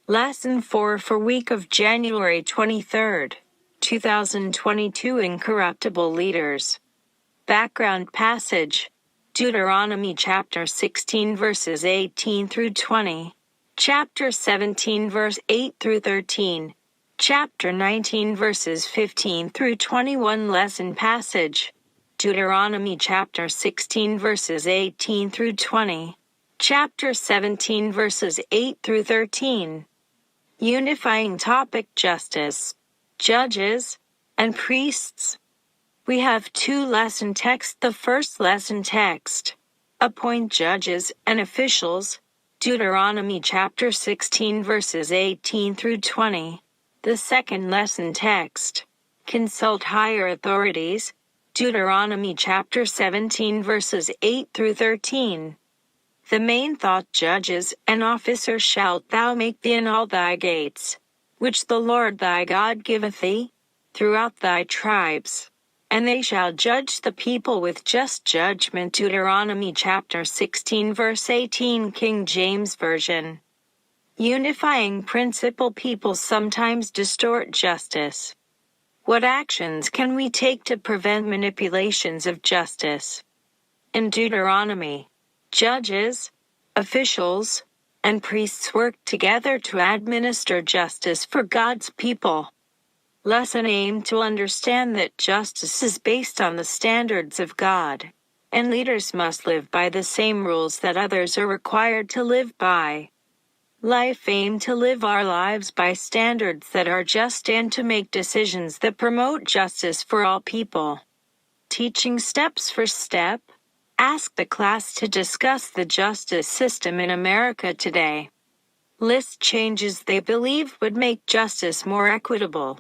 Lesson 4 for week of January 23, 2022 Incorruptible Leaders. Background passage: Deuteronomy chapter 16 verses 18 through 20, chapter 17 verse 8 through 13, chapter 19 verses 15 through 21. Lesson passage: Deuteronomy chapter 16 verses 18 through 20, chapter 17 verses 8 through 13. Unifying topic: justice, judges, and priests. We have two lesson texts. The first lesson text: appoint judges and officials, Deuteronomy chapter 16 verses 18 through 20. The second lesson text: consult higher authorities, Deuteronomy chapter 17 verses 8 through 13. The main thought: judges and officers shalt thou make thee in all thy gates, which the Lord thy God giveth thee, throughout thy tribes, and they shall judge the people with just judgment. Deuteronomy chapter 16 verse 18, King James Version. Unifying principle: people sometimes distort justice. What actions can we take to prevent manipulations of justice? In Deuteronomy, judges, officials, and priests work together to administer justice for God's people. Lesson aim to understand that justice is based on the standards of God, and leaders must live by the same rules that others are required to live by. Life aim to live our lives by standards that are just and to make decisions that promote justice for all people. Teaching steps. First step: ask the class to discuss the justice system in America today. List changes they believe would make justice more equitable.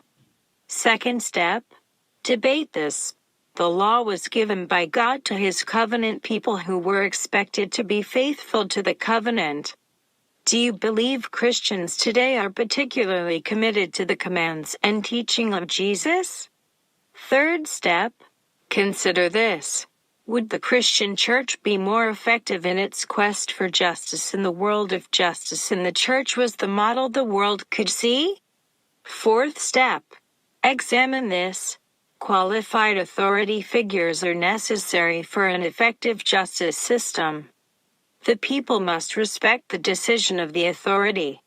Second step: debate this. The law was given by God to His covenant people who were expected to be faithful to the covenant. Do you believe Christians today are particularly committed to the commands and teaching of Jesus? Third step: consider this. Would the Christian church be more effective in its quest for justice in the world if justice in the church was the model the world could see? Fourth step: examine this. Qualified authority figures are necessary for an effective justice system. The people must respect the decision of the authority.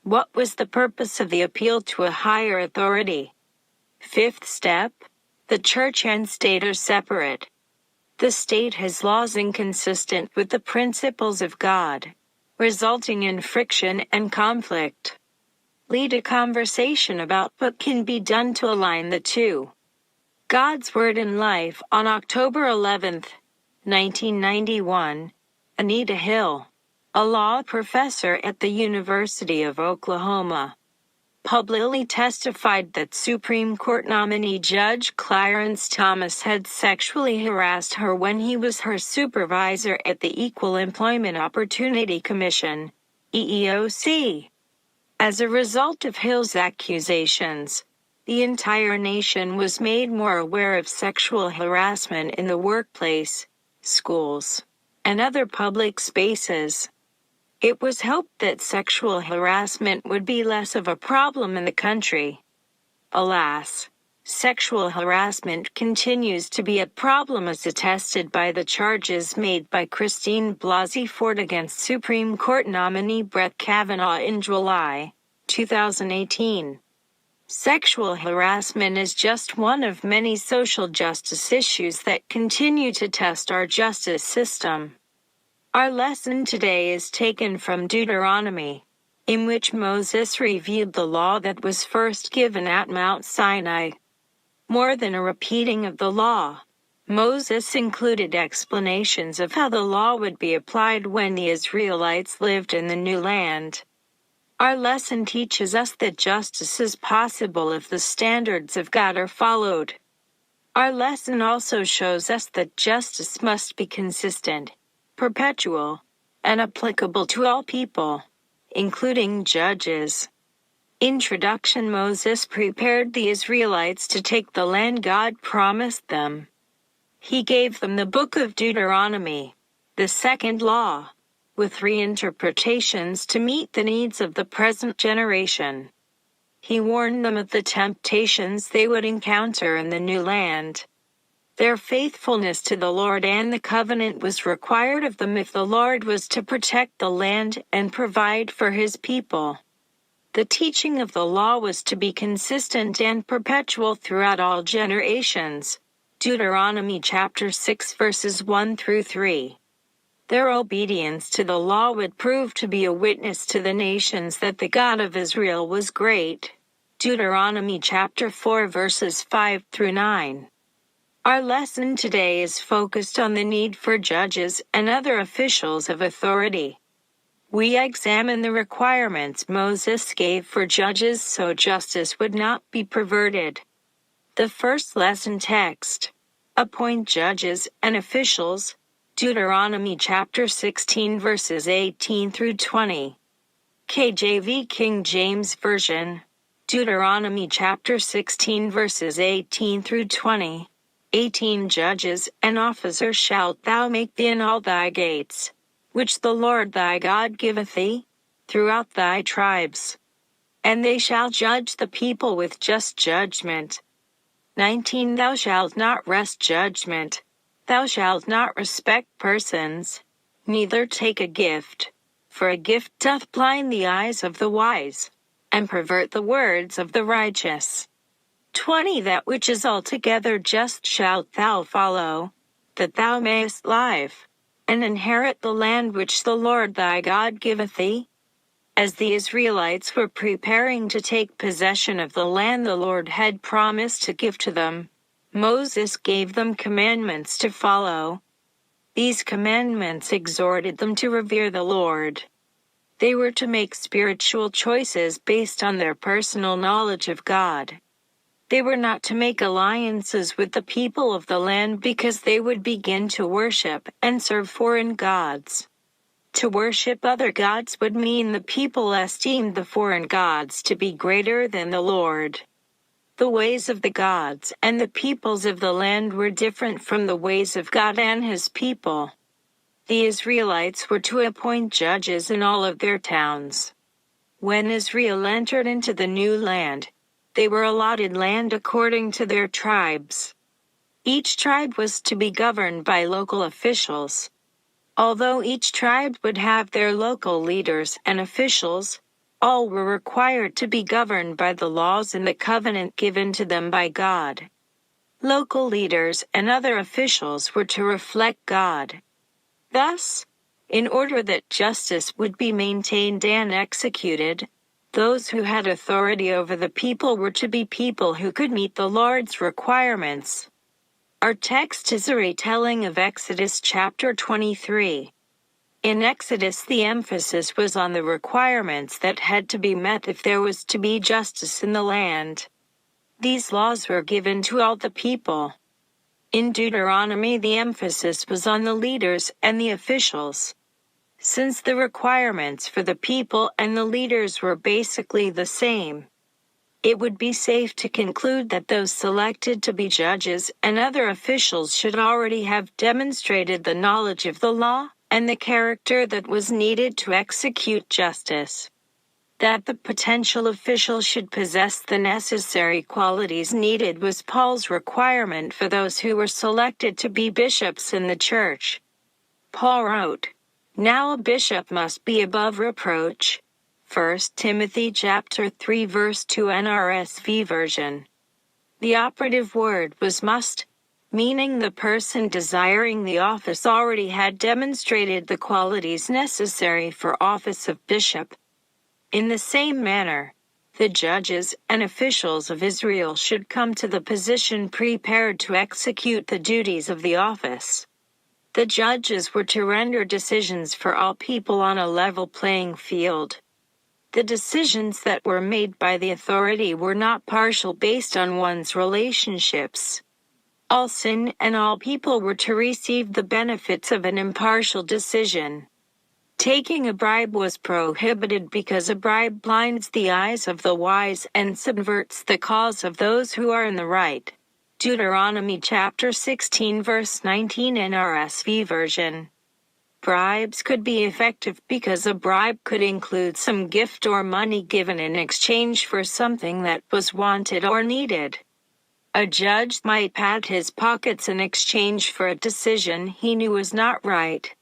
What was the purpose of the appeal to a higher authority? Fifth step: the church and state are separate. The state has laws inconsistent with the principles of God, resulting in friction and conflict. Lead a conversation about what can be done to align the two. God's Word in Life on October 11, 1991. Anita Hill, a law professor at the University of Oklahoma, publicly testified that Supreme Court nominee Judge Clarence Thomas had sexually harassed her when he was her supervisor at the Equal Employment Opportunity Commission, EEOC. As a result of Hill's accusations, the entire nation was made more aware of sexual harassment in the workplace, schools, and other public spaces. It was hoped that sexual harassment would be less of a problem in the country. Alas, sexual harassment continues to be a problem as attested by the charges made by Christine Blasey Ford against Supreme Court nominee Brett Kavanaugh in July 2018. Sexual harassment is just one of many social justice issues that continue to test our justice system. Our lesson today is taken from Deuteronomy, in which Moses reviewed the law that was first given at Mount Sinai. More than a repeating of the law, Moses included explanations of how the law would be applied when the Israelites lived in the new land. Our lesson teaches us that justice is possible if the standards of God are followed. Our lesson also shows us that justice must be consistent, perpetual, and applicable to all people, including judges. Introduction: Moses prepared the Israelites to take the land God promised them. He gave them the book of Deuteronomy, the second law, with reinterpretations to meet the needs of the present generation. He warned them of the temptations they would encounter in the new land. Their faithfulness to the Lord and the covenant was required of them if the Lord was to protect the land and provide for his people. The teaching of the law was to be consistent and perpetual throughout all generations. Deuteronomy chapter 6 verses 1 through 3. Their obedience to the law would prove to be a witness to the nations that the God of Israel was great. Deuteronomy chapter 4 verses 5 through 9. Our lesson today is focused on the need for judges and other officials of authority. We examine the requirements Moses gave for judges so justice would not be perverted. The first lesson text: appoint judges and officials. Deuteronomy chapter 16 verses 18 through 20. KJV King James Version. Deuteronomy chapter 16 verses 18 through 20. 18 Judges and officers shalt thou make thee in all thy gates, which the Lord thy God giveth thee, throughout thy tribes. And they shall judge the people with just judgment. 19 Thou shalt not wrest judgment. Thou shalt not respect persons, neither take a gift, for a gift doth blind the eyes of the wise, and pervert the words of the righteous. 20 That which is altogether just shalt thou follow, that thou mayest live, and inherit the land which the Lord thy God giveth thee. As the Israelites were preparing to take possession of the land the Lord had promised to give to them, Moses gave them commandments to follow. These commandments exhorted them to revere the Lord. They were to make spiritual choices based on their personal knowledge of God. They were not to make alliances with the people of the land because they would begin to worship and serve foreign gods. To worship other gods would mean the people esteemed the foreign gods to be greater than the Lord. The ways of the gods and the peoples of the land were different from the ways of God and his people. The Israelites were to appoint judges in all of their towns. When Israel entered into the new land, they were allotted land according to their tribes. Each tribe was to be governed by local officials. Although each tribe would have their local leaders and officials, all were required to be governed by the laws and the covenant given to them by God. Local leaders and other officials were to reflect God. Thus, in order that justice would be maintained and executed, those who had authority over the people were to be people who could meet the Lord's requirements. Our text is a retelling of Exodus chapter 23. In Exodus, the emphasis was on the requirements that had to be met if there was to be justice in the land. These laws were given to all the people. In Deuteronomy, the emphasis was on the leaders and the officials. Since the requirements for the people and the leaders were basically the same, it would be safe to conclude that those selected to be judges and other officials should already have demonstrated the knowledge of the law and the character that was needed to execute justice. That the potential official should possess the necessary qualities needed was Paul's requirement for those who were selected to be bishops in the church. Paul wrote, "Now a bishop must be above reproach." 1 Timothy chapter 3 verse 2 NRSV version. The operative word was must, meaning the person desiring the office already had demonstrated the qualities necessary for office of bishop. In the same manner, the judges and officials of Israel should come to the position prepared to execute the duties of the office. The judges were to render decisions for all people on a level playing field. The decisions that were made by the authority were not partial based on one's relationships. All sin and all people were to receive the benefits of an impartial decision. Taking a bribe was prohibited because a bribe blinds the eyes of the wise and subverts the cause of those who are in the right. Deuteronomy chapter 16 verse 19 NRSV version. Bribes could be effective because a bribe could include some gift or money given in exchange for something that was wanted or needed. A judge might pad his pockets in exchange for a decision he knew was not right.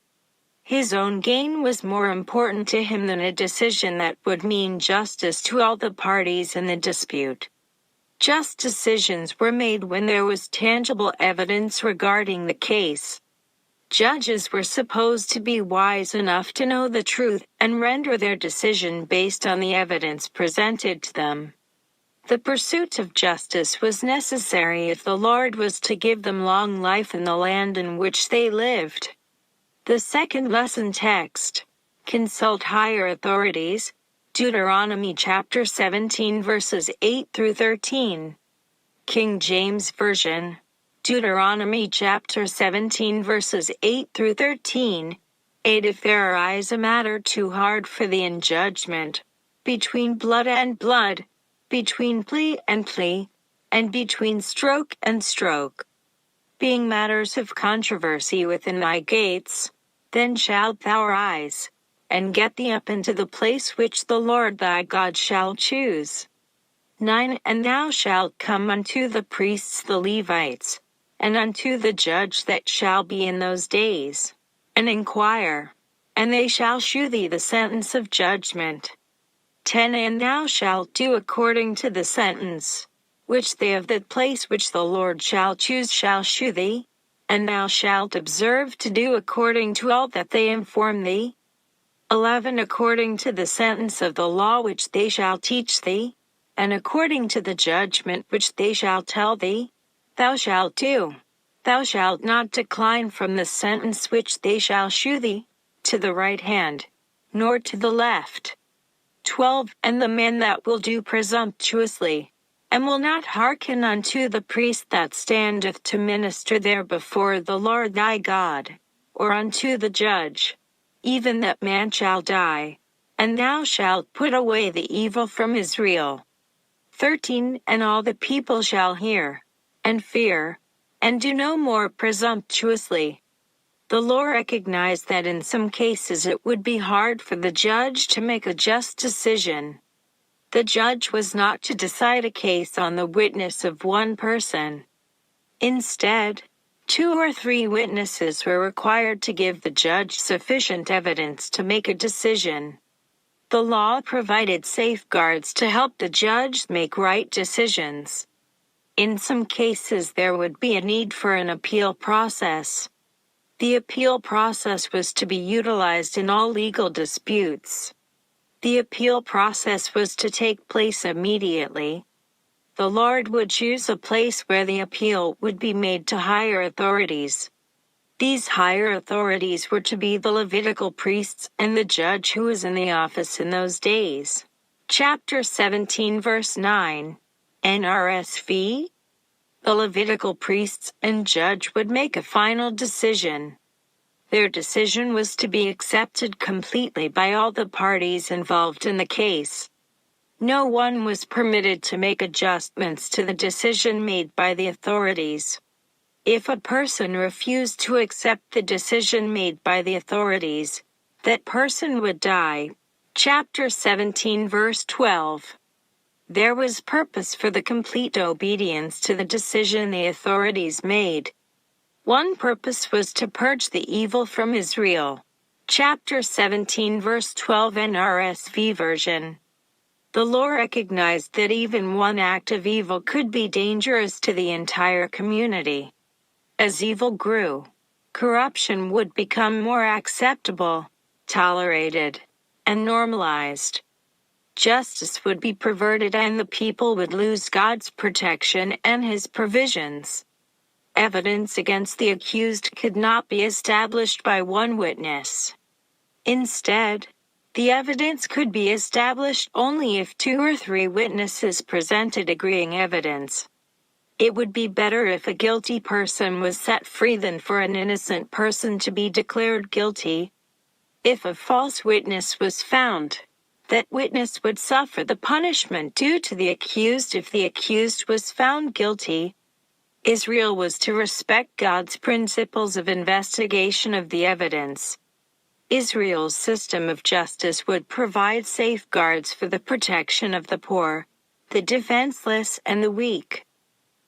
His own gain was more important to him than a decision that would mean justice to all the parties in the dispute. Just decisions were made when there was tangible evidence regarding the case. Judges were supposed to be wise enough to know the truth and render their decision based on the evidence presented to them. The pursuit of justice was necessary if the Lord was to give them long life in the land in which they lived. The second lesson text: consult higher authorities. Deuteronomy chapter 17 verses 8 through 13. King James Version. Deuteronomy chapter 17 verses 8 through 13. 8. If there arise a matter too hard for thee in judgment, between blood and blood, between plea, and between stroke and stroke, being matters of controversy within thy gates, then shalt thou arise, and get thee up into the place which the Lord thy God shall choose. 9. And thou shalt come unto the priests the Levites, and unto the judge that shall be in those days, and inquire, and they shall shew thee the sentence of judgment. 10. And thou shalt do according to the sentence, which they of the place which the Lord shall choose shall shew thee, and thou shalt observe to do according to all that they inform thee. 11. According to the sentence of the law which they shall teach thee, and according to the judgment which they shall tell thee, thou shalt do. Thou shalt not decline from the sentence which they shall shew thee, to the right hand, nor to the left. 12. And the man that will do presumptuously, and will not hearken unto the priest that standeth to minister there before the Lord thy God, or unto the judge, even that man shall die, and thou shalt put away the evil from Israel. 13. And all the people shall hear, and fear, and do no more presumptuously. The law recognized that in some cases it would be hard for the judge to make a just decision. The judge was not to decide a case on the witness of one person. Instead, 2 or 3 witnesses were required to give the judge sufficient evidence to make a decision. The law provided safeguards to help the judge make right decisions. In some cases there would be a need for an appeal process. The appeal process was to be utilized in all legal disputes. The appeal process was to take place immediately. The Lord would choose a place where the appeal would be made to higher authorities. These higher authorities were to be the Levitical priests and the judge who was in the office in those days. Chapter 17 verse 9. NRSV. The Levitical priests and judge would make a final decision. Their decision was to be accepted completely by all the parties involved in the case. No one was permitted to make adjustments to the decision made by the authorities. If a person refused to accept the decision made by the authorities, that person would die. Chapter 17 verse 12. There was purpose for the complete obedience to the decision the authorities made. One purpose was to purge the evil from Israel. Chapter 17 verse 12 NRSV version. The law recognized that even one act of evil could be dangerous to the entire community. As evil grew, corruption would become more acceptable, tolerated, and normalized. Justice would be perverted and the people would lose God's protection and His provisions. Evidence against the accused could not be established by one witness. Instead, the evidence could be established only if 2 or 3 witnesses presented agreeing evidence. It would be better if a guilty person was set free than for an innocent person to be declared guilty. If a false witness was found, that witness would suffer the punishment due to the accused if the accused was found guilty. Israel was to respect God's principles of investigation of the evidence. Israel's system of justice would provide safeguards for the protection of the poor, the defenseless, and the weak.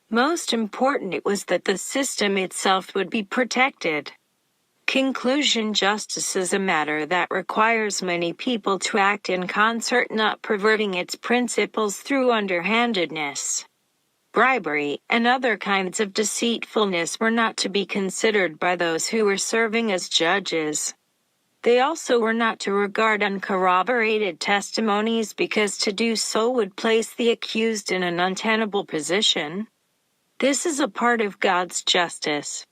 Most important, it was that the system itself would be protected. Conclusion: justice is a matter that requires many people to act in concert, not perverting its principles through underhandedness. Bribery and other kinds of deceitfulness were not to be considered by those who were serving as judges. They also were not to regard uncorroborated testimonies, because to do so would place the accused in an untenable position. This is a part of God's justice.